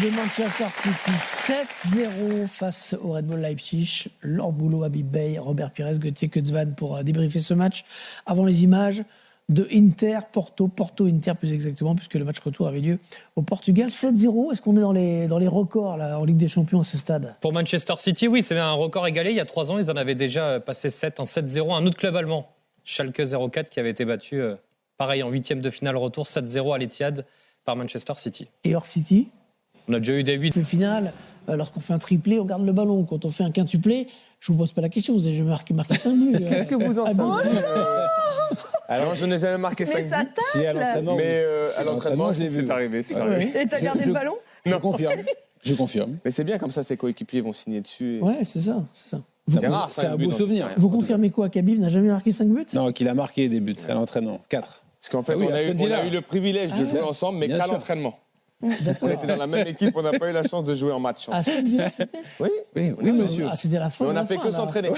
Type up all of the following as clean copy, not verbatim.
de Manchester City, 7-0 face au Red Bull Leipzig. Laure Boulot, Habib Beye, Robert Pires, Gauthier Kutzman pour débriefer ce match. Avant les images de Porto-Inter plus exactement, puisque le match retour avait lieu au Portugal. 7-0, est-ce qu'on est dans les records là, en Ligue des Champions à ce stade? Pour Manchester City, oui, c'est un record égalé. Il y a 3 ans, ils en avaient déjà passé 7, un 7-0. Un autre club allemand, Schalke 04, qui avait été battu, pareil, en 8e de finale retour, 7-0 à l'Etihad par Manchester City. Et hors City, on a déjà eu des 8. Le final, lorsqu'on fait un triplé, on garde le ballon. Quand on fait un quintuplé, je ne vous pose pas la question, vous avez jamais marqué 5 buts. Qu'est-ce que vous en savez? Alors, je n'ai jamais marqué 5 buts. Mais ça tacle. Si, à l'entraînement, mais à l'entraînement, c'est arrivé. Et t'as gardé le ballon? Je confirme. Je confirme. Mais c'est bien, comme ça, ses coéquipiers vont signer dessus. Ouais, c'est ça. C'est rare, c'est un beau souvenir. Vous confirmez quoi, Khabib n'a jamais marqué 5 buts? Non, qu'il a marqué des buts à l'entraînement. 4. Parce qu'en fait, on a eu le privilège de jouer ensemble, mais qu'à l'entraînement. On était dans la même équipe, on n'a pas eu la chance de jouer en match. Ah, Aston Villa, c'était? Oui, monsieur. Ah, c'était la fin. Mais on n'a fait que s'entraîner.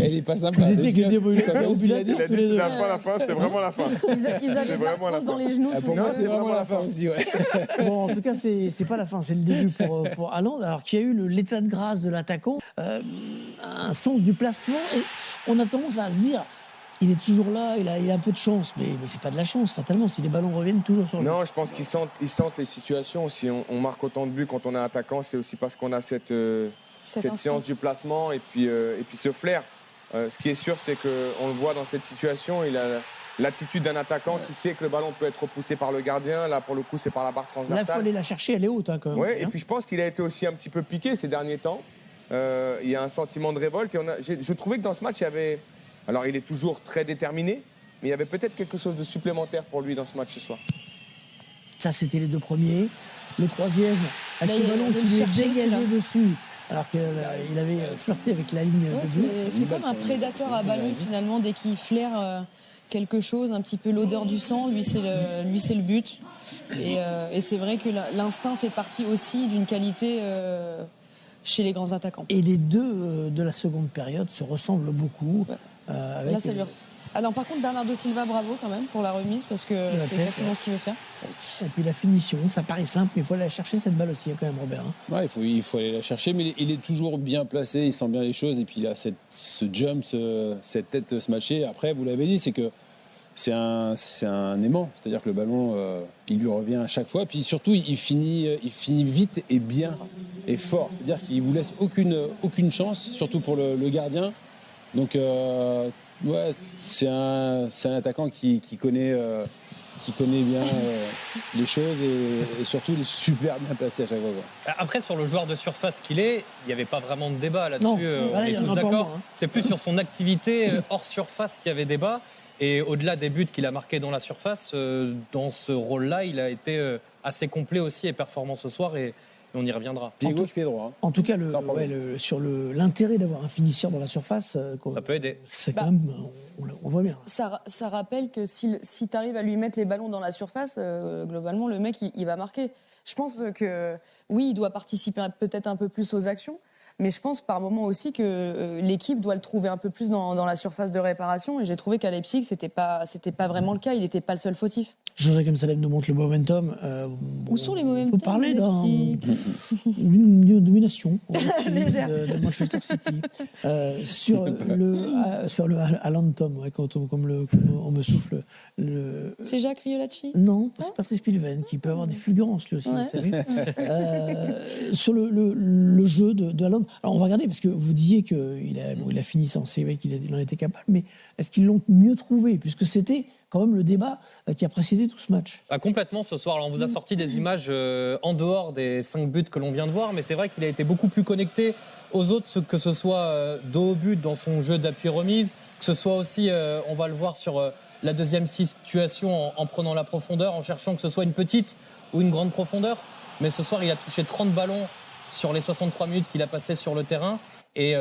Elle est pas simple. Vous étiez avec des débrouillés. Il a dit c'était la fin, c'était vraiment la fin. Ils avaient de l'arthrose dans les genoux. Pour moi, c'est vraiment la fin aussi, ouais. Bon, en tout cas, c'est pas la fin, c'est le début pour Haaland. Alors qu'il y a eu l'état de grâce de l'attaquant, un sens du placement, et on a tendance à se dire. Il est toujours là, il a un peu de chance, mais c'est pas de la chance, fatalement, si les ballons reviennent toujours sur lui. Non, je pense qu'ils sentent les situations. Si on marque autant de buts quand on est attaquant, c'est aussi parce qu'on a cette séance du placement et puis ce flair. Ce qui est sûr, c'est qu'on le voit dans cette situation, il a l'attitude d'un attaquant qui sait que le ballon peut être repoussé par le gardien. Là, pour le coup, c'est par la barre transversale. Là, il faut aller la chercher, elle est haute quand même. Ouais, et puis je pense qu'il a été aussi un petit peu piqué ces derniers temps. Il y a un sentiment de révolte. Et je trouvais que dans ce match, il y avait... Alors, il est toujours très déterminé, mais il y avait peut-être quelque chose de supplémentaire pour lui dans ce match ce soir. Ça, c'était les 2 premiers. Le 3e, avec ce ballon qui lui est dégagé dessus, alors qu'il avait flirté avec la ligne de but. C'est comme un prédateur à ballon, finalement, dès qu'il flaire quelque chose, un petit peu l'odeur du sang, lui, c'est le but. Et c'est vrai que l'instinct fait partie aussi d'une qualité... chez les grands attaquants. Et les deux de la seconde période se ressemblent beaucoup. Ouais. Là, ça lui... Ah non, par contre, Bernardo Silva, bravo quand même pour la remise, parce que c'est exactement ce qu'il veut faire. Et puis la finition, ça paraît simple, mais il faut aller la chercher cette balle aussi, quand même, Robert. Ouais, il faut aller la chercher, mais il est toujours bien placé, il sent bien les choses, et puis il a ce jump, cette tête se matcher. Après, vous l'avez dit, c'est que c'est un aimant, c'est-à-dire que le ballon, il lui revient à chaque fois, puis surtout, il finit vite et bien et fort, c'est-à-dire qu'il vous laisse aucune chance, surtout pour le gardien. Donc, ouais, c'est un attaquant qui connaît bien les choses et surtout il est super bien placé à chaque fois. Après, sur le joueur de surface qu'il est, il n'y avait pas vraiment de débat là-dessus. On est tous d'accord. C'est plus sur son activité hors surface qu'il y avait débat. Et au-delà des buts qu'il a marqués dans la surface, dans ce rôle-là, il a été assez complet aussi et performant ce soir. Et on y reviendra. Pied gauche, pied droit. En tout cas, sur l'intérêt d'avoir un finisseur dans la surface, ça peut aider. C'est quand même, on voit bien. Ça rappelle que si tu arrives à lui mettre les ballons dans la surface, globalement, le mec, il va marquer. Je pense que, oui, il doit participer peut-être un peu plus aux actions, mais je pense par moment aussi que l'équipe doit le trouver un peu plus dans la surface de réparation. Et j'ai trouvé qu'à Leipzig, c'était pas vraiment le cas. Il n'était pas le seul fautif. Jean-Jacques Amsalem nous montre le momentum. Où sont les momentum? On peut parler d'une domination de Manchester City sur le Haaland Tom, ouais, comme on me souffle. C'est Jacques Riolacci? Non, c'est Patrice Pilven qui peut avoir des fulgurances lui aussi, vous savez. Sur le jeu de Haaland. Alors on va regarder parce que vous disiez qu'il a fini sans CV, qu'il en était capable, mais est-ce qu'ils l'ont mieux trouvé puisque c'était quand même le débat qui a précédé tout ce match. Complètement ce soir. Alors, on vous a sorti des images en dehors des 5 buts que l'on vient de voir, mais c'est vrai qu'il a été beaucoup plus connecté aux autres, que ce soit dos au but dans son jeu d'appui-remise, que ce soit aussi, on va le voir sur la deuxième situation en prenant la profondeur, en cherchant que ce soit une petite ou une grande profondeur. Mais ce soir, il a touché 30 ballons sur les 63 minutes qu'il a passées sur le terrain. Et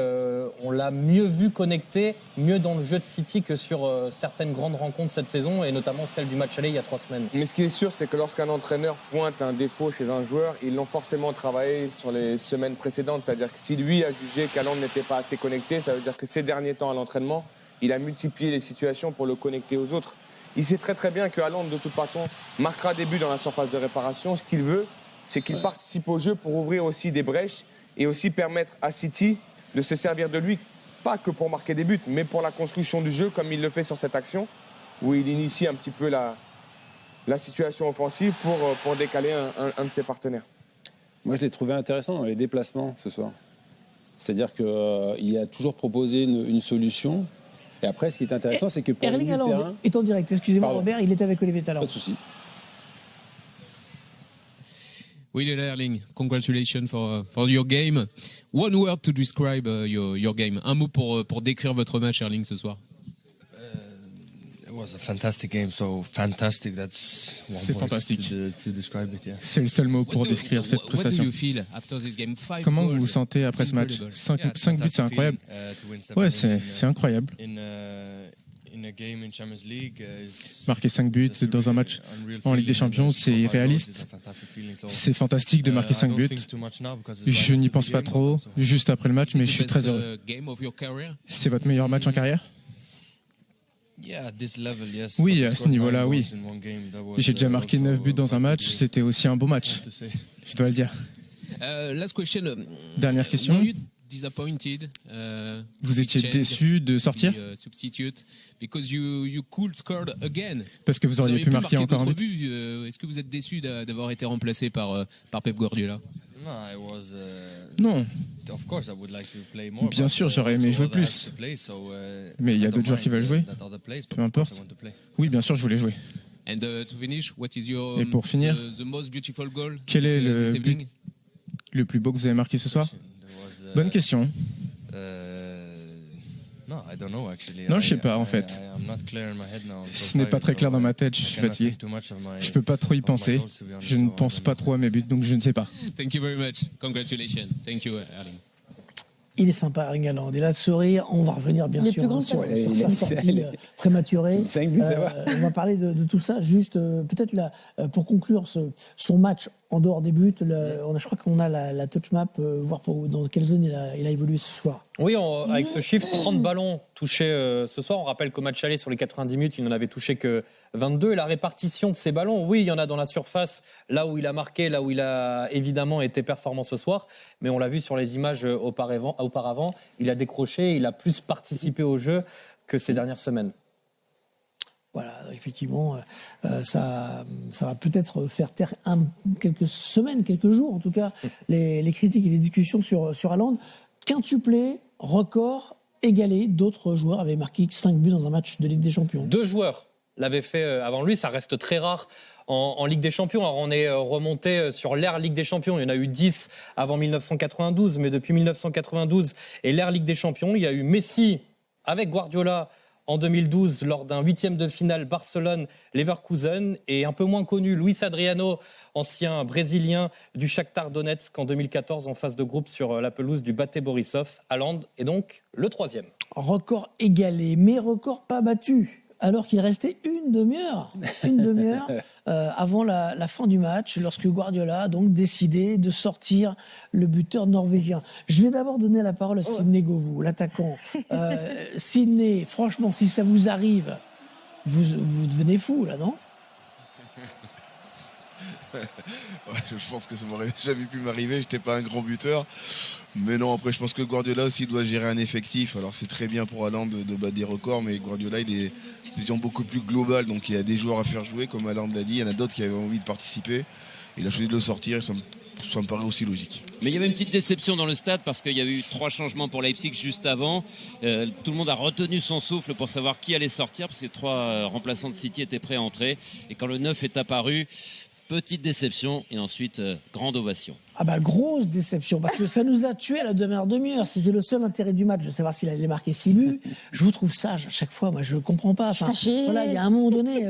on l'a mieux vu connecté, mieux dans le jeu de City que sur certaines grandes rencontres cette saison, et notamment celle du match aller il y a 3 semaines. Mais ce qui est sûr, c'est que lorsqu'un entraîneur pointe un défaut chez un joueur, ils l'ont forcément travaillé sur les semaines précédentes. C'est-à-dire que si lui a jugé qu'Haaland n'était pas assez connecté, ça veut dire que ces derniers temps à l'entraînement, il a multiplié les situations pour le connecter aux autres. Il sait très très bien que Haaland, de toute façon, marquera des buts dans la surface de réparation. Ce qu'il veut, c'est qu'il participe au jeu pour ouvrir aussi des brèches et aussi permettre à City de se servir de lui, pas que pour marquer des buts, mais pour la construction du jeu, comme il le fait sur cette action, où il initie un petit peu la situation offensive pour décaler un de ses partenaires. Moi, je l'ai trouvé intéressant dans les déplacements ce soir. C'est-à-dire qu'il a toujours proposé une solution. Et après, ce qui est intéressant, c'est que pour le Erling milieu de Haaland terrain... est en direct. Excusez-moi, Pardon. Robert, il est avec Olivier Talon. Pas de souci. William Erling, congratulations for your game. One word to describe your game. Un mot pour décrire votre match, Erling, ce soir. It was a fantastic game, so fantastic. That's one C'est word fantastique. to describe it. Yeah. C'est le seul mot pour décrire cette prestation. What do you feel after this game? Five Comment vous goals. vous sentez après ce match? 5 buts, c'est incroyable. Ouais, c'est incroyable. Marquer 5 buts dans un match en Ligue des Champions, c'est irréaliste. C'est fantastique de marquer 5 buts. Je n'y pense pas trop, juste après le match, mais je suis très heureux. Game of your career? C'est votre meilleur match en carrière? Oui, à ce niveau-là, oui. J'ai déjà marqué 9 buts dans un match, c'était aussi un beau match, je dois le dire. Last question. Dernière question. Were you disappointed, Vous étiez change déçu de sortir? the, substitute because you could score again. Parce que vous auriez pu marquer encore un d'autres but. buts. Est-ce que vous êtes déçu d'avoir été remplacé par Pep Guardiola? Non. Bien sûr, j'aurais aimé jouer plus. Mais il y a d'autres joueurs qui veulent jouer. Peu importe. Oui, bien sûr, je voulais jouer. And to finish, what is your Et pour finir, the most beautiful goal quel est le this but evening? le plus beau que vous avez marqué ce soir? Bonne question. Non, je sais pas, en fait. Ce n'est pas très clair dans ma tête, je suis fatigué. Je peux pas trop y penser. Je ne pense pas trop à mes buts, donc je ne sais pas. Thank you very much. Congratulations. Thank you, Erling. Il est sympa, Erling Haaland. Et là, sourire, on va revenir bien Les sûr plus grands sur talents. sa sortie prématurée. 5 buts, ça va. On va parler de tout ça. Juste, peut-être là, pour conclure son match en dehors des buts, je crois qu'on a la touch map, voir dans quelle zone il a évolué ce soir. Oui, avec ce chiffre, 30 ballons touchés ce soir. On rappelle qu'au match aller, sur les 90 minutes, il n'en avait touché que 22. Et la répartition de ces ballons, oui, il y en a dans la surface, là où il a marqué, là où il a évidemment été performant ce soir. Mais on l'a vu sur les images auparavant, il a décroché, il a plus participé au jeu que ces dernières semaines. Voilà, effectivement, ça va peut-être faire taire quelques semaines, quelques jours en tout cas, les critiques et les discussions sur Haaland. Quintuplé, record, égalé. D'autres joueurs avaient marqué 5 buts dans un match de Ligue des Champions. 2 joueurs l'avaient fait avant lui, ça reste très rare en Ligue des Champions. Alors on est remonté sur l'ère Ligue des Champions, il y en a eu 10 avant 1992, mais depuis 1992 et l'ère Ligue des Champions, il y a eu Messi avec Guardiola en 2012 lors d'un 8e de finale Barcelone-Leverkusen et un peu moins connu Luis Adriano, ancien brésilien du Shakhtar Donetsk en 2014 en phase de groupe sur la pelouse du Bate Borisov. Haaland est donc le 3e. Record égalé, mais record pas battu. Alors qu'il restait une demi-heure avant la fin du match, lorsque Guardiola a donc décidé de sortir le buteur norvégien. Je vais d'abord donner la parole à Sidney Govou, l'attaquant. Sidney, franchement, si ça vous arrive, vous devenez fou, là, non ? Ouais, je pense que ça m'aurait jamais pu m'arriver, j'étais pas un grand buteur. Mais non, après je pense que Guardiola aussi doit gérer un effectif. Alors c'est très bien pour Haaland de battre des records, mais Guardiola il est une vision beaucoup plus globale. Donc il y a des joueurs à faire jouer, comme Haaland l'a dit. Il y en a d'autres qui avaient envie de participer. Il a choisi de le sortir et ça me paraît aussi logique. Mais il y avait une petite déception dans le stade parce qu'il y avait eu 3 changements pour Leipzig juste avant. Tout le monde a retenu son souffle pour savoir qui allait sortir parce que 3 remplaçants de City étaient prêts à entrer. Et quand le 9 est apparu, petite déception et ensuite grande ovation. Ah bah grosse déception, parce que ça nous a tués à la demi-heure. C'était le seul intérêt du match, de savoir s'il allait marquer 6 buts. Je vous trouve sage à chaque fois, moi je ne comprends pas. Enfin, voilà, il y a un moment donné,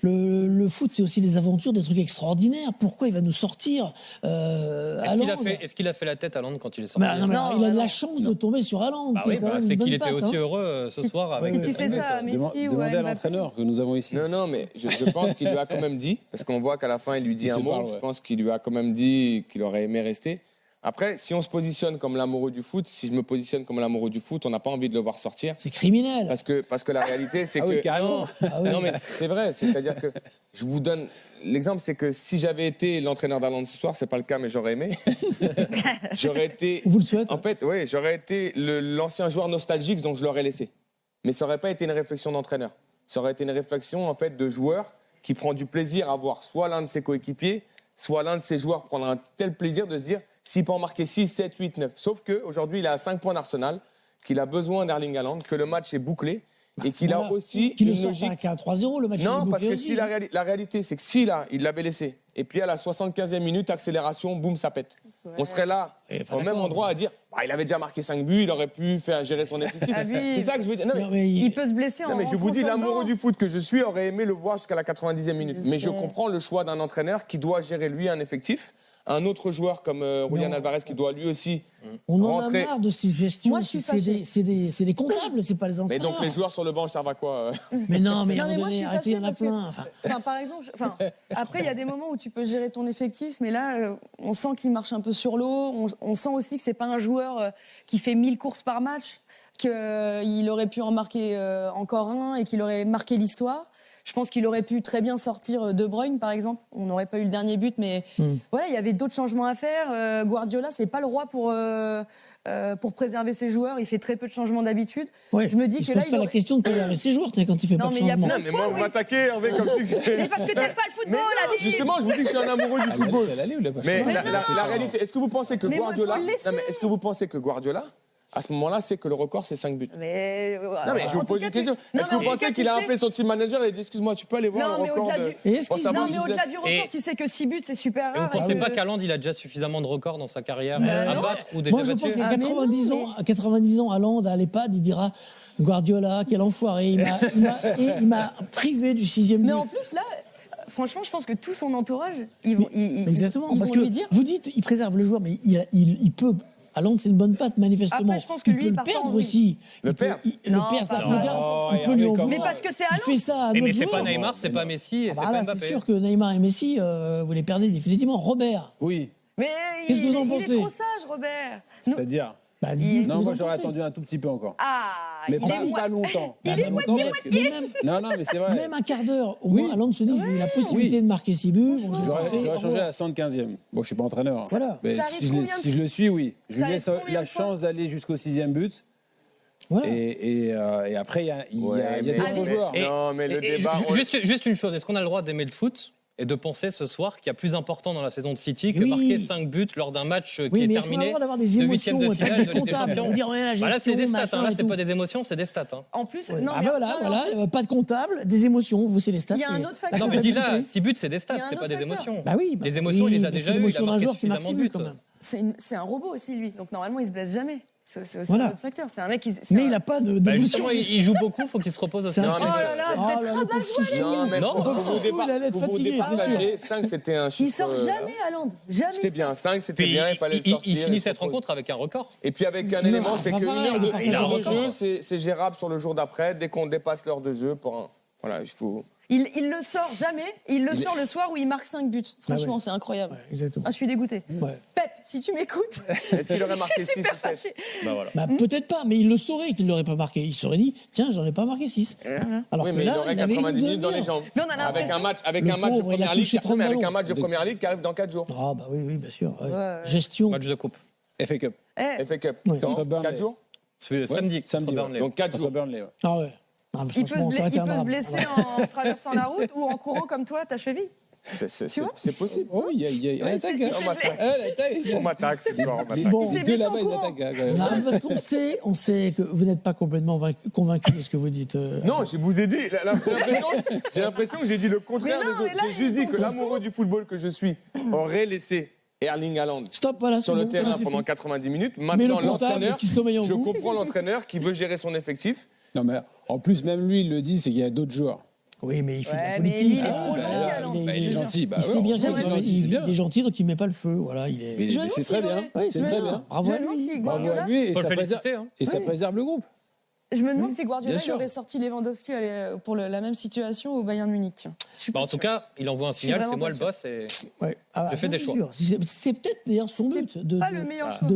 le foot c'est aussi des aventures, des trucs extraordinaires. Pourquoi il va nous sortir Est-ce qu'il a fait la tête à Haaland quand il est sorti? Il a de la chance de tomber sur Haaland. C'est qu'il était aussi heureux ce soir. Avec si tu fais ça à Messi ou à Demandez à Mbappé. l'entraîneur que nous avons ici. Non, mais je pense qu'il lui a quand même dit, parce qu'on voit qu'à la fin, il lui dit Il un se mot. parle, ouais. Je pense qu'il lui a quand même dit qu'il aurait aimé rester. Après, si on se positionne comme l'amoureux du foot, si je me positionne comme l'amoureux du foot, on n'a pas envie de le voir sortir. C'est criminel. Parce que la réalité, c'est Ah que... oui, carrément. Non, mais c'est vrai. C'est-à-dire que je vous donne... L'exemple, c'est que si j'avais été l'entraîneur d'Haaland ce soir, c'est pas le cas, mais j'aurais aimé. J'aurais été... Vous le souhaitez. En fait, oui, j'aurais été l'ancien joueur nostalgique, donc je l'aurais laissé. Mais ça n'aurait pas été une réflexion d'entraîneur. Ça aurait été une réflexion, en fait, de joueur qui prend du plaisir à voir soit l'un de ses coéquipiers, soit l'un de ses joueurs prendre un tel plaisir de se dire s'il peut en marquer 6, 7, 8, 9. Sauf qu'aujourd'hui, il est à 5 points d'Arsenal, qu'il a besoin d'Erling Haaland, que le match est bouclé et qu'il a aussi Qu'il le une sorte logique. à 3-0, le match Non, est parce bouclé que aussi. si la réalité, c'est que si là, il l'avait laissé, et puis à la 75e minute, accélération, boum, ça pète. Ouais. On serait là, au même endroit, à dire il avait déjà marqué 5 buts, il aurait pu faire gérer son effectif. Ah oui. C'est ça que je veux dire. Non, Il peut se blesser en non, mais je vous rentrant dis, sur le l'amoureux banc. du foot que je suis aurait aimé le voir jusqu'à la 90e minute. Je Mais je sais. comprends le choix d'un entraîneur qui doit gérer lui un effectif. Un autre joueur comme Julian Alvarez qui doit lui aussi On en rentrer. a marre de ces gestions. Moi, je suis c'est des comptables, c'est pas les Mais entraîneurs. donc les joueurs sur le banc, ça servent à quoi Mais non, mais, Non, à un mais moment moi, je donné, suis arrêtez, il y en a fâchée plein. Enfin, par exemple, après, il y a des moments où tu peux gérer ton effectif, mais là, on sent qu'il marche un peu sur l'eau. On sent aussi que c'est pas un joueur qui fait 1000 courses par match, qu'il aurait pu en marquer encore un et qu'il aurait marqué l'histoire. Je pense qu'il aurait pu très bien sortir De Bruyne, par exemple. On n'aurait pas eu le dernier but, mais voilà, il y avait d'autres changements à faire. Guardiola, c'est pas le roi pour préserver ses joueurs. Il fait très peu de changements d'habitude. Ouais, Je me dis il que se là, pose pas la question de préserver ses joueurs quand il fait Non, pas de mais il y a changement. plein Non, mais moi, vous m'attaquez, Hervé, comme si Mais parce que t'aimes pas le football, Mais non, David. justement, je vous dis que je suis un amoureux du football. Mais Mais la réalité, est-ce que vous pensez que Mais moi, Guardiola, faut le laisser. non, mais est-ce que vous pensez que Guardiola, à ce moment-là, c'est que le record, c'est 5 buts? Mais, Non, mais je vous pose une question. Est-ce que vous pensez qu'il a appelé son team manager et dit excuse-moi, tu peux aller voir Non, le mais record au-delà de... du- Et est-ce qu'il Pour savoir Non, mais si au-delà je- du record, Et- tu sais que 6 buts, c'est super Et vous rare. pensez et pas que- qu'Haaland, il a déjà suffisamment de records dans sa carrière Bah à non. battre ou déjà Moi, je pense battu qu'à Ah, mais non, 90 ans, à 90 ans, Haaland, à l'EHPAD, il dira Guardiola, quel enfoiré, il m'a privé du 6e but. Mais en plus, là, franchement, je pense que tout son entourage, ils vont Exactement, ils parce vont que lui dire. vous dites, il préserve le joueur, mais il peut. Haaland, c'est une bonne patte, manifestement. Après, je pense que il lui, peut le parfois, perdre oui. aussi. Le Il peut- perdre Le Non, perdre, ça pas peut mal. garder. Il peut lui en Mais vouloir. parce que c'est Il Haaland. fait ça à un Mais autre c'est pas joueur. Neymar, c'est pas Messi et Ah c'est bah pas là, Mbappé. c'est sûr que Neymar et Messi, vous les perdez définitivement. Robert, Oui, Mais Qu'est-ce que vous en il pensez est trop sage, Robert. Non. c'est-à-dire. bah, dites-nous ce que Non, vous moi en j'aurais pensez. attendu un tout petit peu encore. Ah, Mais il est pas longtemps. Bah, Pas longtemps parce que- mais même, Non, non, mais c'est vrai. même un quart d'heure, au Oui. moins, Haaland se dit j'ai eu la possibilité Oui. de marquer 6 buts. bon, J'aurais fait, changé au à revoir. la 75e. Bon, je suis pas entraîneur. Voilà. Mais Ça arrive si, combien de si je le suis, oui. Je Ça lui arrive laisse combien la de fois chance d'aller jusqu'au 6e but. Voilà. Et après, il y a Ouais, d'autres mais- joueurs. Et- Non, mais le Et débat... on- juste une chose, est-ce qu'on a le droit d'aimer le foot et de penser ce soir qu'il y a plus important dans la saison de City que Oui. marquer 5 buts lors d'un match qui Oui, est mais est-ce qu'on a le terminé droit d'avoir des de émotions huitième de finale de Ligue des comptables Champions. on dit, ouais, la Bah là, c'est des gestion, stats. machin Là, et c'est tout. pas des émotions, c'est des stats. Hein. En plus, Ouais. non, Ah mais bah voilà, non, mais en voilà, plus, pas de comptable, des émotions, vous c'est les stats. Il y a un mais- autre facteur. Non, mais dis là, 6 buts, c'est des Il y stats, a un c'est pas autre des facteur. émotions. Bah oui, bah Les émotions, il les a mais déjà c'est eues, il a l'émotion d'un marqué joueur qui marque 6 suffisamment de buts quand buts. même. C'est un robot aussi, lui. Donc normalement, il se blesse jamais. C'est aussi Voilà. un autre facteur. C'est un mec qui. c'est Mais un- il n'a pas Bah, d'émotion. justement, il joue beaucoup, faut qu'il se repose aussi. C'est un- Non, Oh mais là là, Oh vous êtes là là, rabat le pauvre chouchou. Non, mais Non, pour vous Chouchou, il allait être pour vous fatigué, c'est sûr. départager, 5 c'était un chiffre... Il sort jamais, Haaland. Jamais. C'était bien, 5 c'était Puis, bien, il fallait le sortir. il finit il cette faut- rencontre avec un record. Et puis avec un Non, élément, c'est c'est pas qu'une pareil, heure il partage un de record. jeu, c'est gérable sur le jour d'après. Dès qu'on dépasse l'heure de jeu, voilà, il faut... Il le sort jamais. Il le sort le soir où il marque 5 buts. Franchement, ouais. c'est incroyable. Ouais, exactement. Ah, je suis dégoûtée. Ouais. Pep, si tu m'écoutes, Est-ce qu'il aurait marqué je 6 suis super ou 7 fâchée. Bah voilà. Bah, peut-être pas, mais il le saurait qu'il ne l'aurait pas marqué. Il serait dit, tiens, j'en ai pas marqué 6. Alors Oui, que mais là, il aurait il avait 90 une minutes dans les demi-heure. jambes. Mais on a Avec l'impression- un match, avec Le un match de pauvre, il a première ligue, touché 30 mais avec ballons. un match de première ligue qui arrive dans 4 jours. Ah bah oui, bien sûr. ouais. Ouais. Gestion. Match de coupe. FA Cup. Eh, FA Cup. Ouais. Quand Contre Burnley. 4 jours Samedi. Samedi, contre ouais. Burnley. Donc 4 Contre jours. Burnley, ouais. Ah ouais. Ah, mais il peut franchement, ça aurait été un se drame. blesser en traversant la route ou en courant comme toi, ta cheville. Tu vois C'est possible. Oh, il y a un attaque. hein. On m'attaque. Elle attaque. On m'attaque ce soir, on m'attaque. Bon. Il s'est Deux blessé là-bas, en ils courant. attaquent. hein, quand même. Non, parce qu'on sait que vous n'êtes pas complètement convaincu de ce que vous dites. Non, je vous ai dit, là, j'ai l'impression que j'ai dit le contraire Mais non, des autres. mais là, J'ai juste ils dit sont que tous l'amoureux du football que je suis aurait laissé Erling Haaland Stop, voilà. sur c'est le bon, terrain ça pendant suffit. 90 minutes. Mais Maintenant, le comptable l'entraîneur, qui sommeille en je vous. comprends l'entraîneur qui veut gérer son effectif. Non, mais en plus, même lui, il le dit, c'est qu'il y a d'autres joueurs. Oui, mais il fait de la Ouais, mais politique. lui, il est Ah, trop bah, gentil, là, Haaland. Il est gentil. Bah, Il sait ouais, bien il est gentil, c'est qu'il bien. est gentil, donc il met pas le feu. Voilà, il est. Mais Je me c'est demande très s'il bien. aurait- Oui, C'est très bien. Bravo Je à me demande lui. si Bravo Guardiola. à lui et Faut le ça préserve, féliciter. Hein. et ça préserve le groupe. Je me demande si bien Guardiola il sûr. aurait sorti Lewandowski pour la même situation au Bayern Munich. Tiens. Je suis pas En tout sûre. cas, il envoie un Je suis signal, vraiment c'est moi pas le sûre. boss et Ouais. Ah, je fais ça, des c'est choix. sûr. C'est peut-être d'ailleurs son but. Pas le meilleur choix.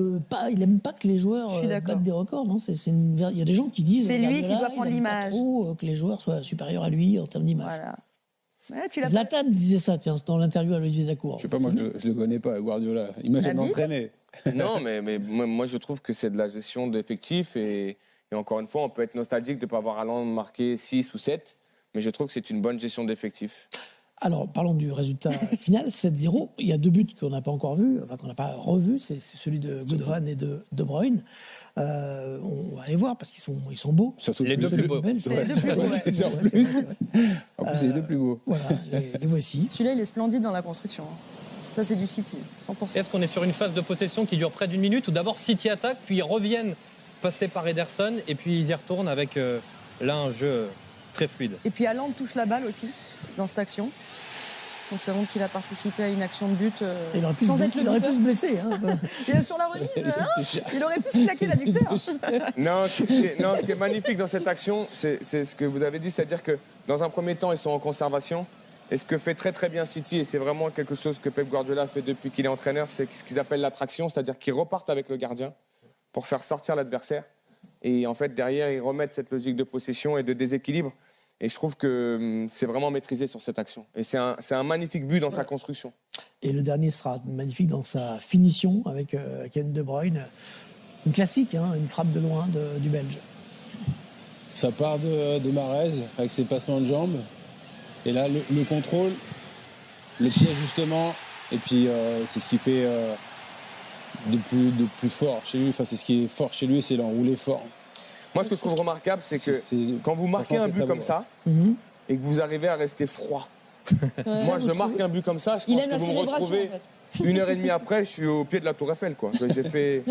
Il n'aime pas que les joueurs Je suis d'accord. battent des records. Non, il y a des gens qui disent C'est lui Guardiola, qui doit il prendre aime l'image. pas trop, que les joueurs soient supérieurs à lui en termes d'image. Voilà. Ouais, tu l'as pas- Zlatan disait ça, tiens, dans l'interview à Olivier Dacour. Je sais pas, moi je le connais pas, Guardiola. Imagine La bite d'entraîner. Non, mais moi, je trouve que c'est de la gestion d'effectifs et encore une fois, on peut être nostalgique de ne pas avoir Haaland marqué 6 ou 7, mais je trouve que c'est une bonne gestion d'effectifs. Alors, parlons du résultat final, 7-0. Il y a 2 buts qu'on n'a pas encore vus, enfin qu'on n'a pas revus, c'est celui de Gundogan et de De Bruyne. On va aller voir parce qu'ils sont beaux. Surtout Les le deux plus plus beaux. Belges. Les deux plus beaux, ouais. C'est en plus. En plus, c'est les deux plus beaux. Voilà, les voici. Celui-là, il est splendide dans la construction. Ça, c'est du City, 100%. Est-ce qu'on est sur une phase de possession qui dure près d'une minute ou d'abord City attaque, puis ils reviennent passer par Ederson et puis ils y retournent avec là un jeu très fluide. Et puis Haaland touche la balle aussi dans cette action. Donc ça montre qu'il a participé à une action de but Il aurait pu sans se- être le il aurait pu buteur. se blesser. Hein. Il est sur la remise, il aurait pu se claquer l'adducteur. Non, ce qui est magnifique dans cette action, c'est ce que vous avez dit, c'est-à-dire que dans un premier temps, ils sont en conservation. Et ce que fait très très bien City, et c'est vraiment quelque chose que Pep Guardiola fait depuis qu'il est entraîneur, c'est ce qu'ils appellent l'attraction, c'est-à-dire qu'ils repartent avec le gardien pour faire sortir l'adversaire. Et en fait, derrière, ils remettent cette logique de possession et de déséquilibre. Et je trouve que c'est vraiment maîtrisé sur cette action. Et c'est un magnifique but dans sa construction. Et le dernier sera magnifique dans sa finition avec Kevin De Bruyne. Une classique, hein, une frappe de loin du Belge. Ça part de Mahrez avec ses passements de jambes. Et là, le contrôle, le pied justement. Et puis, c'est ce qui fait de plus fort chez lui. Enfin, c'est ce qui est fort chez lui, c'est l'enrouler fort. Moi, ce que je trouve remarquable, c'est que quand vous marquez un but comme ça, et que vous arrivez à rester froid. Moi, je marque un but comme ça, je Il pense aime que la vous me célébration, retrouvez en fait. 1h30 après, je suis au pied de la Tour Eiffel, quoi. J'ai fait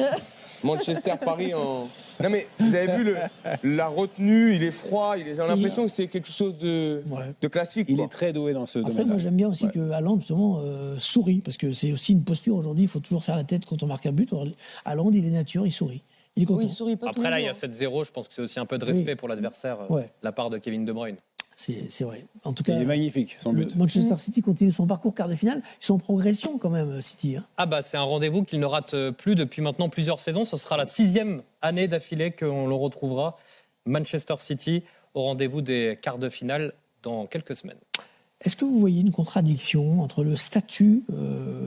Manchester-Paris en... Non, mais vous avez vu la retenue, il est froid, j'ai l'impression que c'est quelque chose de classique. Il quoi. est très doué dans ce Après, domaine. moi, j'aime bien aussi que Haaland, justement, sourit. Parce que c'est aussi une posture aujourd'hui. Il faut toujours faire la tête quand on marque un but. Haaland, il est nature, il sourit. Il est content. Oui, il sourit pas tous Après les là, il y a jours. 7-0, je pense que c'est aussi un peu de respect pour l'adversaire, Ouais. de la part de Kevin De Bruyne. C'est vrai. En tout cas, Il est magnifique, son but. Manchester City continue son parcours quart de finale. Ils sont en progression quand même, City. Hein. Ah bah c'est un rendez-vous qu'il ne rate plus depuis maintenant plusieurs saisons. Ce sera la 6e année d'affilée qu'on le retrouvera. Manchester City au rendez-vous des quarts de finale dans quelques semaines. Est-ce que vous voyez une contradiction entre le statut,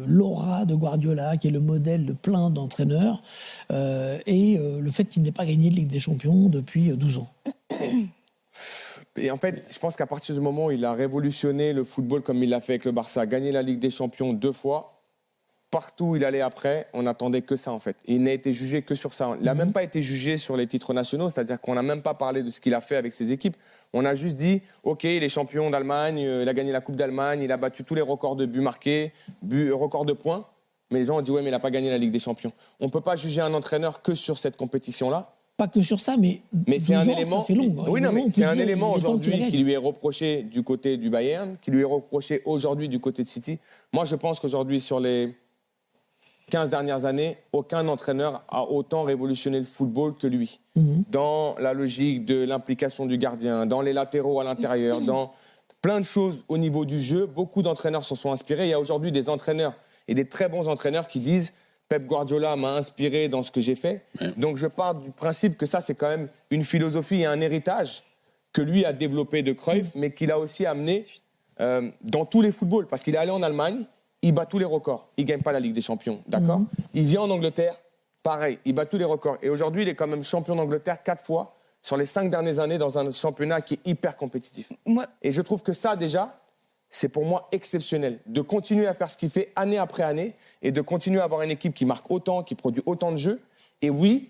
l'aura de Guardiola, qui est le modèle de plein d'entraîneurs, et le fait qu'il n'ait pas gagné de Ligue des Champions depuis 12 ans? Et en fait, je pense qu'à partir du moment où il a révolutionné le football comme il l'a fait avec le Barça, gagné la Ligue des Champions 2 fois, partout où il allait après, on n'attendait que ça en fait. Il n'a été jugé que sur ça. Il n'a même pas été jugé sur les titres nationaux, c'est-à-dire qu'on n'a même pas parlé de ce qu'il a fait avec ses équipes. On a juste dit, OK, il est champion d'Allemagne, il a gagné la Coupe d'Allemagne, il a battu tous les records de buts marqués, records de points. Mais les gens ont dit, ouais, mais il n'a pas gagné la Ligue des Champions. On ne peut pas juger un entraîneur que sur cette compétition-là. Pas que sur ça, mais c'est 12 un ans, élément. ça fait long. Oui, non, mais On peut c'est se un dire, élément il est temps qu'il la aujourd'hui gagne. qui lui est reproché du côté du Bayern, qui lui est reproché aujourd'hui du côté de City. Moi, je pense qu'aujourd'hui, sur les 15 dernières années, aucun entraîneur a autant révolutionné le football que lui. Dans la logique de l'implication du gardien, dans les latéraux à l'intérieur, dans plein de choses au niveau du jeu, beaucoup d'entraîneurs s'en sont inspirés. Il y a aujourd'hui des entraîneurs et des très bons entraîneurs qui disent Pep Guardiola m'a inspiré dans ce que j'ai fait. Donc je pars du principe que ça, c'est quand même une philosophie et un héritage que lui a développé de Cruyff, mais qu'il a aussi amené dans tous les footballs. Parce qu'il est allé en Allemagne, il bat tous les records. Il ne gagne pas la Ligue des Champions, d'accord ? Il vient en Angleterre, pareil, il bat tous les records. Et aujourd'hui, il est quand même champion d'Angleterre 4 fois sur les 5 dernières années dans un championnat qui est hyper compétitif. Et je trouve que ça, déjà, c'est pour moi exceptionnel. De continuer à faire ce qu'il fait année après année et de continuer à avoir une équipe qui marque autant, qui produit autant de jeux. Et oui,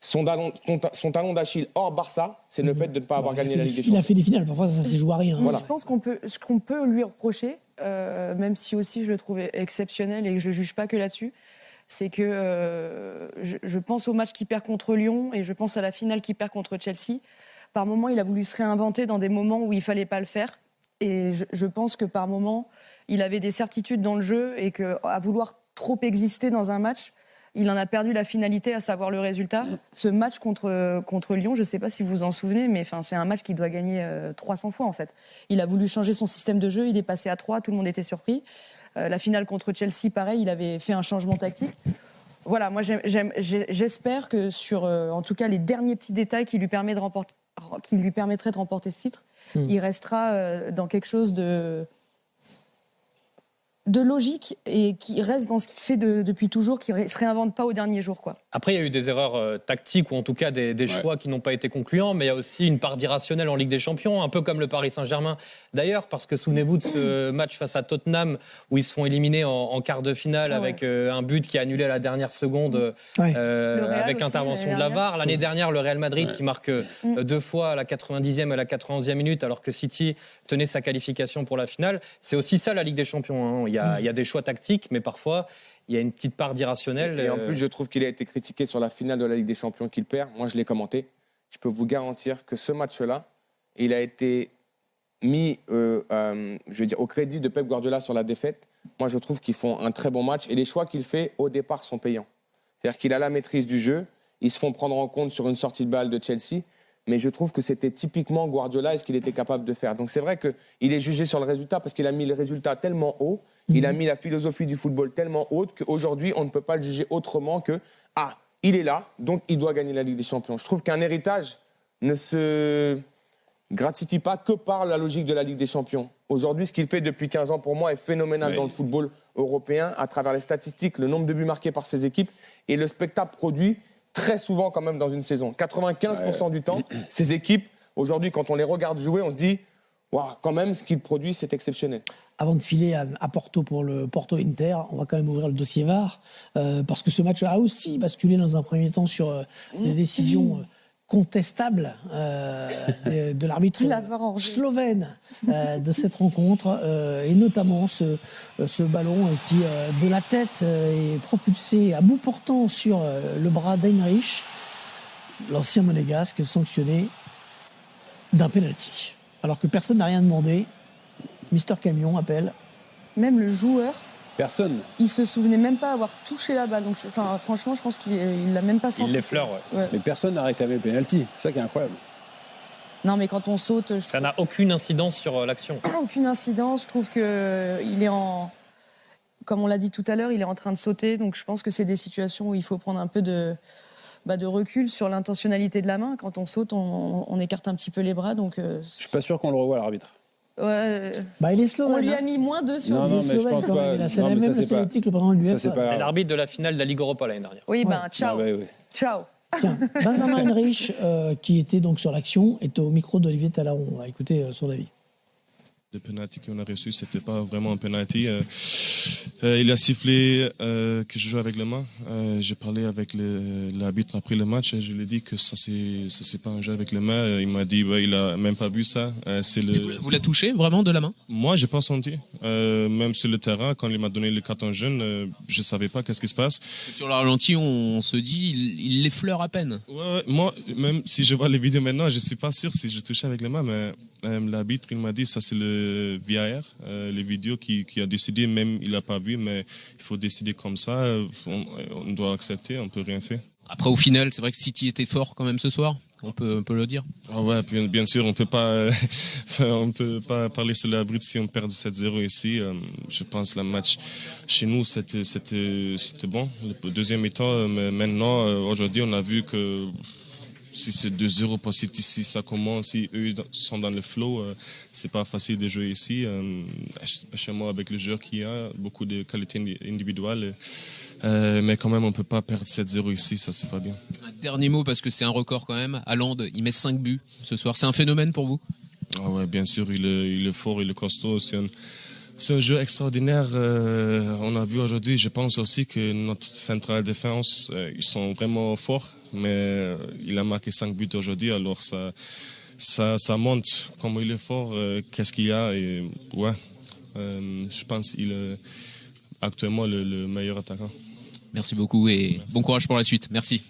son talon d'Achille hors Barça, c'est le fait de ne pas avoir gagné la Ligue des Champions. Il a fait des finales, parfois ça s'est joué à rien. Je pense ce qu'on peut lui reprocher, même si aussi je le trouve exceptionnel et que je ne juge pas que là-dessus, c'est que je pense au match qu'il perd contre Lyon et je pense à la finale qu'il perd contre Chelsea. Par moments, il a voulu se réinventer dans des moments où il ne fallait pas le faire. Et je pense que par moments, il avait des certitudes dans le jeu et qu'à vouloir trop exister dans un match, il en a perdu la finalité, à savoir le résultat. Ce match contre Lyon, je ne sais pas si vous vous en souvenez, mais c'est un match qu'il doit gagner 300 fois en fait. Il a voulu changer son système de jeu, il est passé à 3, tout le monde était surpris. La finale contre Chelsea, pareil, il avait fait un changement tactique. Voilà, moi j'espère que sur, en tout cas, les derniers petits détails qui lui permettraient de remporter ce titre, il restera dans quelque chose de logique et qui reste dans ce qu'il fait depuis toujours, qui ne se réinvente pas au dernier jour, quoi. Après, il y a eu des erreurs tactiques ou en tout cas des choix qui n'ont pas été concluants, mais il y a aussi une part d'irrationnel en Ligue des Champions, un peu comme le Paris Saint-Germain d'ailleurs, parce que souvenez-vous de ce match face à Tottenham où ils se font éliminer en quart de finale avec un but qui est annulé à la dernière seconde avec aussi, intervention de la VAR. L'année dernière, le Real Madrid qui marque 2 fois à la 90e et à la 91e minute alors que City tenait sa qualification pour la finale. C'est aussi ça la Ligue des Champions, hein. Il y a des choix tactiques, mais parfois, il y a une petite part d'irrationnel. Et en plus, je trouve qu'il a été critiqué sur la finale de la Ligue des Champions qu'il perd. Moi, je l'ai commenté. Je peux vous garantir que ce match-là, il a été mis au crédit de Pep Guardiola sur la défaite. Moi, je trouve qu'ils font un très bon match. Et les choix qu'il fait, au départ, sont payants. C'est-à-dire qu'il a la maîtrise du jeu. Ils se font prendre en compte sur une sortie de balle de Chelsea. Mais je trouve que c'était typiquement Guardiola et ce qu'il était capable de faire. Donc c'est vrai qu'il est jugé sur le résultat parce qu'il a mis le résultat tellement haut, il a mis la philosophie du football tellement haute qu'aujourd'hui, on ne peut pas le juger autrement que « Ah, il est là, donc il doit gagner la Ligue des Champions ». Je trouve qu'un héritage ne se gratifie pas que par la logique de la Ligue des Champions. Aujourd'hui, ce qu'il fait depuis 15 ans, pour moi, est phénoménal dans le football européen, à travers les statistiques, le nombre de buts marqués par ses équipes et le spectacle produit très souvent quand même dans une saison. 95% du temps, ces équipes, aujourd'hui, quand on les regarde jouer, on se dit waouh, quand même, ce qu'ils produisent, c'est exceptionnel. Avant de filer à Porto pour le Porto-Inter, on va quand même ouvrir le dossier VAR, parce que ce match a aussi basculé dans un premier temps sur des décisions contestables de l'arbitre slovène de cette rencontre, et notamment ce ballon qui, de la tête, est propulsé à bout portant sur le bras d'Heinrich, l'ancien monégasque, sanctionné d'un penalty. Alors que personne n'a rien demandé, Mister Camion appelle. Même le joueur, personne. Il se souvenait même pas avoir touché la balle. Donc, franchement, je pense qu'il l'a même pas senti. Il l'effleure, ouais. Mais personne n'a réclamé le penalty. C'est ça qui est incroyable. Non, mais quand on saute, ça n'a aucune incidence sur l'action. Aucune incidence. Je trouve que il est comme on l'a dit tout à l'heure, il est en train de sauter. Donc, je pense que c'est des situations où il faut prendre un peu de recul sur l'intentionnalité de la main. Quand on saute, on écarte un petit peu les bras. Donc, je suis pas sûr qu'on le revoie, l'arbitre. Ouais. Il est slovène. On lui a mis moins 2 sur 10. Il est slovène quand même. C'est la même politique que le président de l'UEFA. C'était l'arbitre de la finale de la Ligue Europa l'année dernière. Oui, ciao. Ciao. Tiens, Benjamin Heinrich, qui était donc sur l'action, est au micro d'Olivier Talaron. On va écouter son avis. Le penalty qu'on a reçu, c'était pas vraiment un penalty. Il a sifflé que je joue avec les mains. J'ai parlé avec l'arbitre après le match et je lui ai dit que ça c'est pas un jeu avec les mains. Il m'a dit il a même pas vu ça. Vous l'avez touché vraiment de la main? Moi, j'ai pas senti. Même sur le terrain, quand il m'a donné le carton jaune, je savais pas qu'est-ce qui se passe. Sur le ralenti, on se dit il l'effleure à peine. Ouais, moi, même si je vois les vidéos maintenant, je suis pas sûr si je touchais avec les mains, mais l'arbitre, il m'a dit ça c'est le VAR, les vidéos qui a décidé, même il n'a pas vu, mais il faut décider comme ça, on doit accepter, on peut rien faire. Après au final, c'est vrai que City était fort quand même ce soir, on peut le dire. Ah ouais, bien sûr, on peut pas parler sur l'arbitre si on perd 7-0 ici. Je pense que le match chez nous c'était bon, le deuxième mi-temps, mais maintenant aujourd'hui on a vu que si c'est 2-0 pour City, si ça commence, si eux sont dans le flow, c'est pas facile de jouer ici. Spécialement avec le joueur qu'il y a, beaucoup de qualités individuelles. Mais quand même, on peut pas perdre 7-0 ici, ça c'est pas bien. Un dernier mot, parce que c'est un record quand même. Haaland, il met 5 buts ce soir. C'est un phénomène pour vous? Ah ouais, bien sûr, il est fort, il est costaud. C'est un jeu extraordinaire. On a vu aujourd'hui, je pense aussi que notre centrale défense, ils sont vraiment forts, mais il a marqué 5 buts aujourd'hui, alors ça montre comment il est fort, qu'est-ce qu'il y a. Et ouais, je pense qu'il est actuellement le meilleur attaquant. Merci beaucoup et bon courage pour la suite. Merci.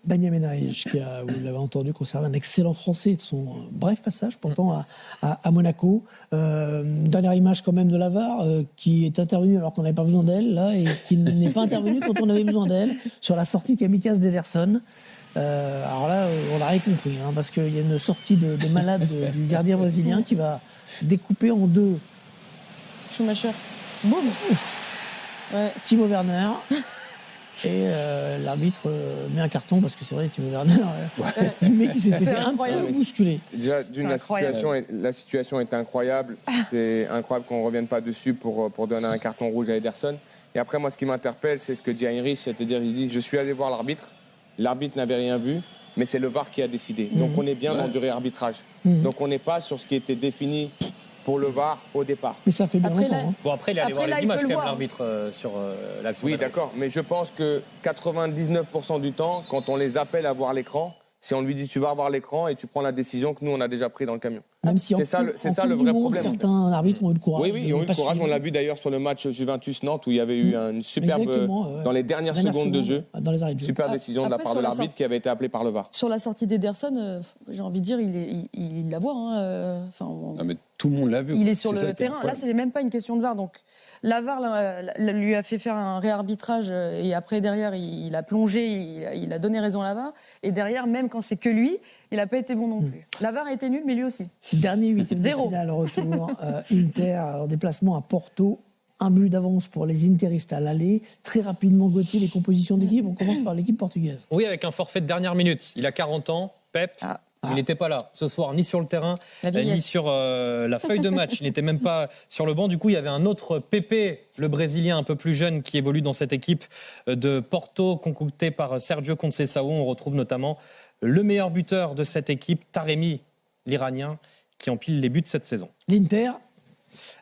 Benjamin Reich, qui a, vous l'avez entendu, conservé un excellent français de son bref passage pourtant à Monaco. Dernière image quand même de la VAR, qui est intervenue alors qu'on n'avait pas besoin d'elle, là, et qui n'est pas intervenue quand on avait besoin d'elle, sur la sortie kamikaze d'Ederson. Alors là, on l'a rien compris, hein, parce qu'il y a une sortie de malade du gardien brésilien qui va découper en deux. Schumacher. Boum. Ouais. Timo Werner. Et l'arbitre met un carton parce que c'est vrai, Timo Werner estimait qu'il s'était un peu bousculé. Déjà, la situation est incroyable. C'est incroyable qu'on ne revienne pas dessus pour donner un carton rouge à Ederson. Et après, moi, ce qui m'interpelle, c'est ce que dit Heinrich, c'est-à-dire, il dit, je suis allé voir l'arbitre. L'arbitre n'avait rien vu, mais c'est le VAR qui a décidé. Donc on est bien dans du réarbitrage. Donc on n'est pas sur ce qui était défini pour le VAR au départ. Mais ça fait bien longtemps. Hein. Bon, après, il est allé voir les images quand même, l'arbitre, sur l'action. Oui, d'accord. Mais je pense que 99% du temps, quand on les appelle à voir l'écran, si on lui dit tu vas voir l'écran et tu prends la décision que nous, on a déjà pris dans le camion. Même si c'est ça le vrai problème. Certains arbitres ont eu le courage. Oui, ils ont eu le courage. On l'a vu d'ailleurs sur le match Juventus-Nantes où il y avait eu une superbe, dans les dernières secondes de jeu, super décision de la part de l'arbitre qui avait été appelée par le VAR. Sur la sortie d'Ederson, j'ai envie de dire, il la voit. Non, mais tout le monde l'a vu. Il est sur le terrain. Là, c'est même pas une question de VAR. Donc, la VAR lui a fait faire un réarbitrage et après, derrière, il a plongé, il a donné raison à la VAR. Et derrière, même quand c'est que lui, il n'a pas été bon non plus. La VAR a été nulle, mais lui aussi. Dernier huitième de finale retour. Inter en déplacement à Porto. Un but d'avance pour les Interistes à l'aller. Très rapidement, Gauthier, les compositions d'équipe. On commence par l'équipe portugaise. Oui, avec un forfait de dernière minute. Il a 40 ans, Pep. Il n'était pas là ce soir, ni sur le terrain, ni sur la feuille de match. Il n'était même pas sur le banc. Du coup, il y avait un autre Pepe, le Brésilien un peu plus jeune, qui évolue dans cette équipe de Porto, concoctée par Sergio Conceição. On retrouve notamment le meilleur buteur de cette équipe, Taremi, l'Iranien, qui empile les buts cette saison. L'Inter,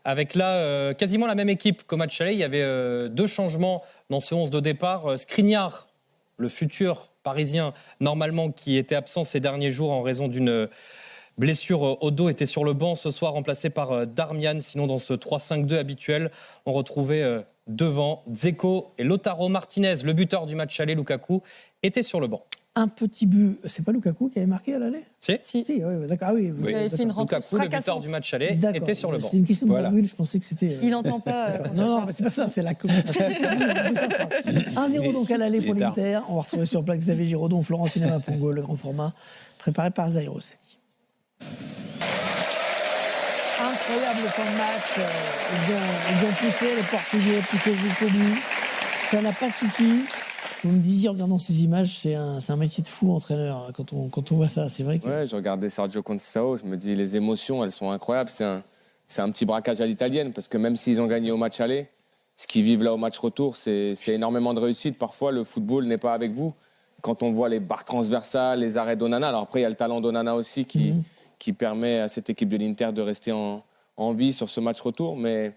avec là quasiment la même équipe qu'au match aller. Il y avait deux changements dans ce 11 de départ. Skriniar, le futur Parisien, normalement, qui était absent ces derniers jours en raison d'une blessure au dos, était sur le banc ce soir, remplacé par Darmian. Sinon, dans ce 3-5-2 habituel, on retrouvait devant Dzeko et Lautaro Martinez, le buteur du match aller, Lukaku, était sur le banc. Un petit but, c'est pas Lukaku qui avait marqué à l'aller ? Si, oui, d'accord. Ah, oui, il avait fait une rentrée Lukaku, le buteur du match aller, était sur le banc. C'est une question de formule, je pensais que c'était... Il n'entend pas... Non, mais c'est pas ça, c'est la communication. 1-0 donc à l'aller pour l'Inter. On va retrouver sur place Xavier Giraudon, Florent Cinéma Pongo, le grand format, préparé par Zahir Rossetti. Incroyable fin de match. Ils ont poussé, les Portugais, poussé jusqu'au bout. Ça n'a pas suffi. Vous me disiez, en regardant ces images, c'est un métier de fou, entraîneur, quand on voit ça. C'est vrai que... Ouais, je regardais Sergio Conceição, je me dis, les émotions, elles sont incroyables. C'est un petit braquage à l'italienne, parce que même s'ils ont gagné au match aller, ce qu'ils vivent là au match retour, c'est énormément de réussite. Parfois, le football n'est pas avec vous. Quand on voit les barres transversales, les arrêts d'Onana, alors après, il y a le talent d'Onana aussi qui permet à cette équipe de l'Inter de rester en vie sur ce match retour, mais...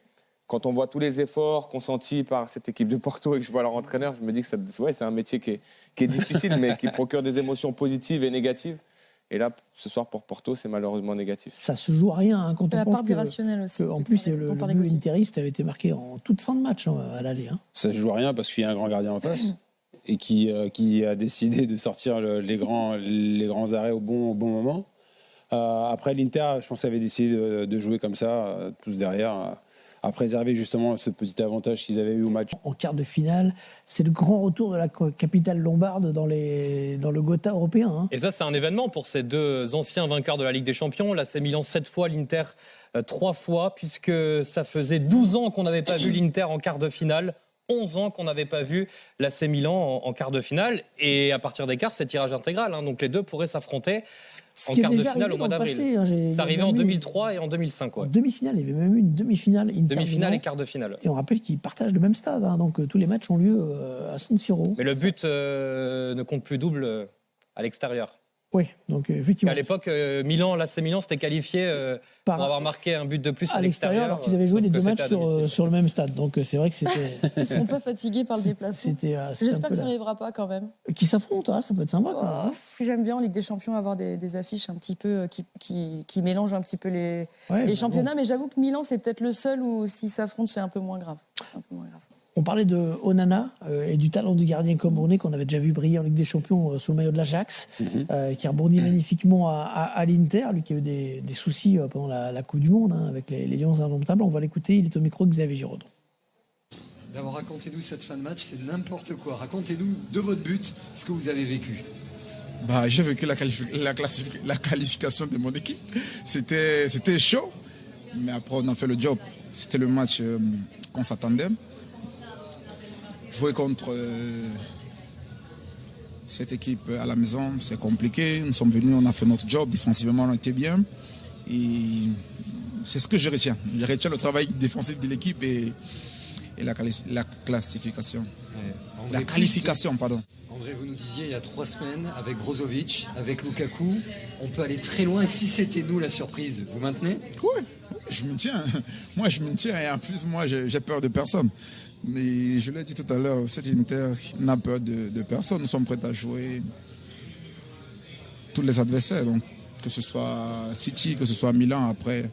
Quand on voit tous les efforts consentis par cette équipe de Porto et que je vois leur entraîneur, je me dis que c'est un métier qui est difficile, mais qui procure des émotions positives et négatives. Et là, ce soir, pour Porto, c'est malheureusement négatif. Ça se joue à rien, hein, quand on pense aussi. En plus, le but interiste avait été marqué en toute fin de match à l'aller. Hein. Ça se joue à rien parce qu'il y a un grand gardien en face et qui a décidé de sortir les grands arrêts au bon moment. Après, l'Inter, je pense, avait décidé de jouer comme ça, tous derrière, à préserver justement ce petit avantage qu'ils avaient eu au match. En quart de finale, c'est le grand retour de la capitale lombarde dans le Gotha européen. Hein. Et ça, c'est un événement pour ces deux anciens vainqueurs de la Ligue des Champions. L'AC Milan 7 fois, l'Inter 3 fois, puisque ça faisait 12 ans qu'on n'avait pas vu l'Inter en quart de finale. 11 ans qu'on n'avait pas vu l'AC Milan en quart de finale. Et à partir des quarts, c'est tirage intégral. Hein. Donc les deux pourraient s'affronter en quart de finale au mois d'avril. Ça arrivait en 2003 et en 2005. Ouais. En demi-finale, il y avait même eu une demi-finale. Demi-finale et quart de finale. Et on rappelle qu'ils partagent le même stade. Hein. Donc tous les matchs ont lieu à San Siro. Mais le but ne compte plus double à l'extérieur. Oui, donc effectivement. À l'époque, l'AC Milan s'était qualifié pour avoir marqué un but de plus à l'extérieur. Alors qu'ils avaient joué les deux matchs sur le même stade. Donc c'est vrai que c'était... Ils ne seront pas fatigués par le déplacement. J'espère que ça n'arrivera pas quand même. Qui s'affrontent, hein, ça peut être sympa. Quoi. J'aime bien en Ligue des Champions avoir des affiches un petit peu qui mélangent un petit peu les championnats. Bon. Mais j'avoue que Milan, c'est peut-être le seul où s'ils s'affrontent, c'est un peu moins grave. On parlait de Onana et du talent du gardien camerounais qu'on avait déjà vu briller en Ligue des Champions sous le maillot de l'Ajax, qui a rebondi magnifiquement à l'Inter, lui qui a eu des soucis pendant la Coupe du Monde avec les Lions indomptables. On va l'écouter, il est au micro de Xavier Giraudon. D'abord, racontez-nous cette fin de match, c'est n'importe quoi. Racontez-nous de votre but ce que vous avez vécu. J'ai vécu la qualification de mon équipe. C'était chaud, mais après on a fait le job. C'était le match qu'on s'attendait. Jouer contre cette équipe à la maison, c'est compliqué. Nous sommes venus, on a fait notre job. Défensivement, on était bien. Et c'est ce que je retiens. Je retiens le travail défensif de l'équipe et la classification. La qualification, pardon. André, vous nous disiez il y a 3 semaines, avec Brozovic, avec Lukaku, on peut aller très loin. Et si c'était nous la surprise, vous maintenez ? Oui, je me tiens. Moi, je me tiens. Et en plus, moi, j'ai peur de personne. Mais je l'ai dit tout à l'heure, cet Inter n'a peur de personne. Nous sommes prêts à jouer tous les adversaires. Donc, que ce soit City, que ce soit Milan, après,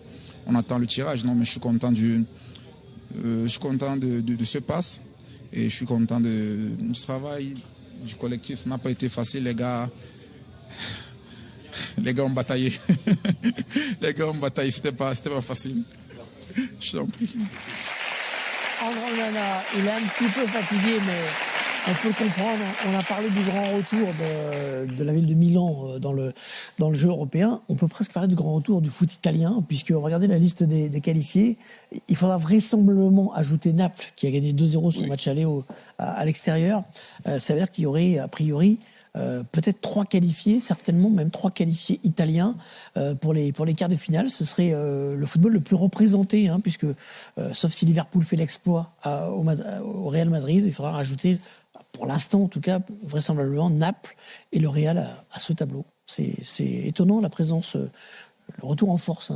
on attend le tirage. Non, mais je suis content de ce passe. Et je suis content du travail du collectif. Ça n'a pas été facile, les gars. Les gars ont bataillé. Les gars ont bataillé, c'était pas facile. Je t'en prie. André Onana, il est un petit peu fatigué, mais on peut le comprendre. On a parlé du grand retour de la ville de Milan dans le jeu européen. On peut presque parler du grand retour du foot italien, puisque regardez la liste des qualifiés. Il faudra vraisemblablement ajouter Naples, qui a gagné 2-0 son match aller à l'extérieur. Ça veut dire qu'il y aurait, a priori, peut-être 3 qualifiés, certainement même 3 qualifiés italiens pour les quarts de finale. Ce serait le football le plus représenté, puisque sauf si Liverpool fait l'exploit au Real Madrid, il faudra rajouter, pour l'instant en tout cas, vraisemblablement Naples et le Real à ce tableau. C'est étonnant la présence, le retour en force.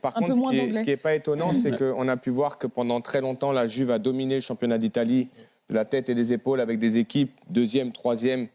Par contre, ce qui n'est pas étonnant, c'est qu'on a pu voir que pendant très longtemps, la Juve a dominé le championnat d'Italie de la tête et des épaules avec des équipes 2e, 3e,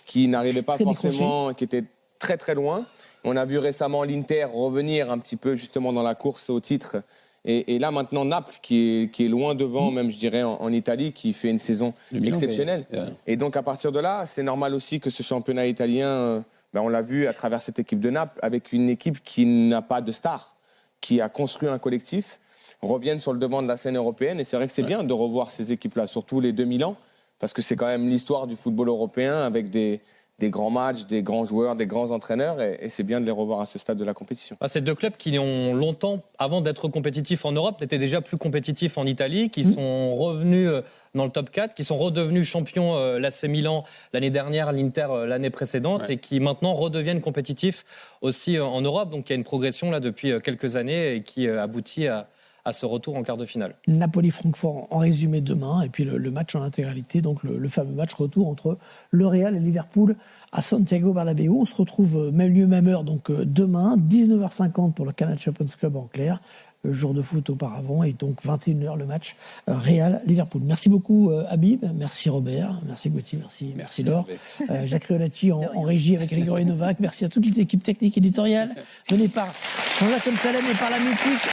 qui n'arrivaient pas forcément, qui étaient très très loin. On a vu récemment l'Inter revenir un petit peu justement dans la course au titre. Et là maintenant Naples qui est loin devant, même je dirais en Italie, qui fait une saison exceptionnelle. Et donc à partir de là, c'est normal aussi que ce championnat italien, on l'a vu à travers cette équipe de Naples, avec une équipe qui n'a pas de star, qui a construit un collectif, revienne sur le devant de la scène européenne. Et c'est vrai que c'est bien de revoir ces équipes-là, surtout les 2000 ans. Parce que c'est quand même l'histoire du football européen avec des grands matchs, des grands joueurs, des grands entraîneurs. Et c'est bien de les revoir à ce stade de la compétition. Ces 2 clubs qui ont longtemps, avant d'être compétitifs en Europe, étaient déjà plus compétitifs en Italie, qui sont revenus dans le top 4, qui sont redevenus champions l'AC Milan l'année dernière, l'Inter l'année précédente, et qui maintenant redeviennent compétitifs aussi en Europe. Donc il y a une progression là depuis quelques années et qui aboutit à ce retour en quart de finale. Napoli-Francfort en résumé demain, et puis le match en intégralité, donc le fameux match retour entre le Real et Liverpool à Santiago Bernabéu. On se retrouve même lieu, même heure, donc demain, 19h50 pour le Canal Champions Club en clair, jour de foot auparavant, et donc 21h le match Real-Liverpool. Merci beaucoup Habib, merci Robert, merci Gauthier, merci Laure, Jacques Riolacci en régie avec Grégory Novak, merci à toutes les équipes techniques éditoriales menées par Jean-Jacques Salem et par la mythique